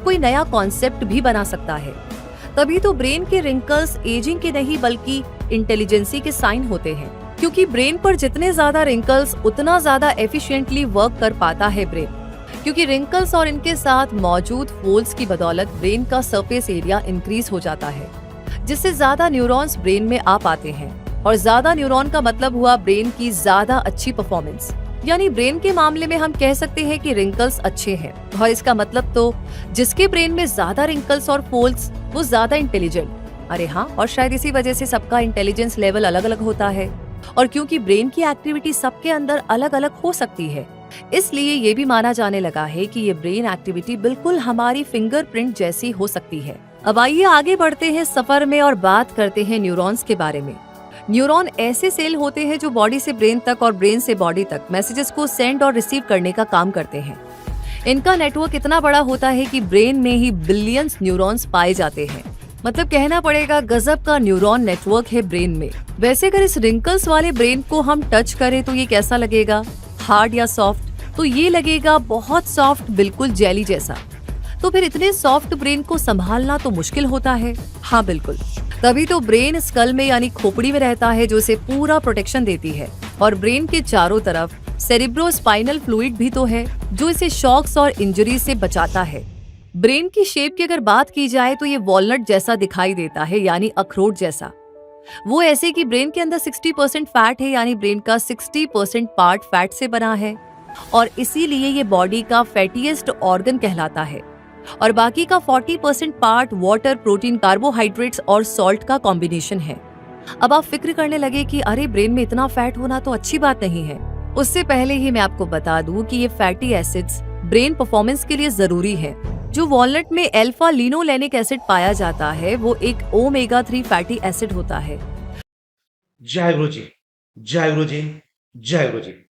कोई नया कॉन्सेप्ट भी बना सकता है। तभी तो ब्रेन के रिंकल्स एजिंग के नहीं बल्कि इंटेलिजेंसी के साइन होते हैं, क्योंकि ब्रेन पर जितने ज्यादा रिंकल्स उतना ज्यादा एफिशिएंटली वर्क कर पाता है ब्रेन। क्योंकि रिंकल्स और इनके साथ मौजूद फोल्ड्स की बदौलत ब्रेन का सरफेस एरिया इंक्रीज हो जाता है, जिससे ज्यादा न्यूरॉन्स ब्रेन में आ पाते हैं। और ज्यादा न्यूरॉन का मतलब हुआ ब्रेन की ज्यादा अच्छी परफॉर्मेंस। यानी ब्रेन के मामले में हम कह सकते हैं कि रिंकल्स अच्छे हैं, और इसका मतलब तो जिसके ब्रेन में ज्यादा रिंकल्स और फोल्ड्स वो ज्यादा इंटेलिजेंट। अरे हाँ, और शायद इसी वजह से सबका इंटेलिजेंस लेवल अलग अलग होता है। और क्योंकि ब्रेन की एक्टिविटी सबके अंदर अलग अलग हो सकती है, इसलिए ये भी माना जाने लगा है कि ये ब्रेन एक्टिविटी बिल्कुल हमारी फिंगरप्रिंट जैसी हो सकती है। अब आइए आगे बढ़ते हैं सफर में और बात करते हैं न्यूरॉन्स के बारे में। न्यूरॉन ऐसे सेल होते हैं जो बॉडी से ब्रेन तक और ब्रेन से बॉडी तक मैसेजेस को सेंड और रिसीव करने का काम करते हैं। इनका नेटवर्क इतना बड़ा होता है कि ब्रेन में ही बिलियंस न्यूरॉन्स पाए जाते हैं। मतलब कहना पड़ेगा गजब का न्यूरॉन नेटवर्क है ब्रेन में। वैसे अगर इस रिंकल्स वाले ब्रेन को हम टच करें तो ये कैसा लगेगा, हार्ड या सॉफ्ट? तो ये लगेगा बहुत सॉफ्ट, बिल्कुल जेली जैसा। तो फिर इतने सॉफ्ट ब्रेन को संभालना तो मुश्किल होता है। हाँ बिल्कुल, तभी तो ब्रेन स्कल में यानी खोपड़ी में रहता है, जो इसे पूरा प्रोटेक्शन देती है। और ब्रेन के चारों तरफ सेरिब्रोस्पाइनल फ्लूइड भी तो है, जो इसे शॉक्स और इंजरी से बचाता है। ब्रेन की शेप की अगर बात की जाए तो ये वॉलनट जैसा दिखाई देता है, यानी अखरोट जैसा। वो ऐसे कि ब्रेन के अंदर 60% फैट है, यानी ब्रेन का 60% पार्ट फैट से बना है, और इसीलिए ये बॉडी का फैटीएस्ट ऑर्गन कहलाता है। और बाकी का 40% पार्ट वाटर, प्रोटीन, कार्बोहाइड्रेट्स और सॉल्ट का कॉम्बिनेशन है। अब आप फिक्र करने लगे कि अरे ब्रेन में इतना फैट होना तो अच्छी बात नहीं है। उससे पहले ही मैं आपको बता दूं कि ये फैटी एसिड्स ब्रेन परफॉर्मेंस के लिए जरूरी है। जो वॉलनट में अल्फा लिनोलेनिक एसिड पाया जाता है वो एक ओमेगा 3 फैटी एसिड होता है। जय गुरु जी, जय गुरु जी, जय गुरु जी।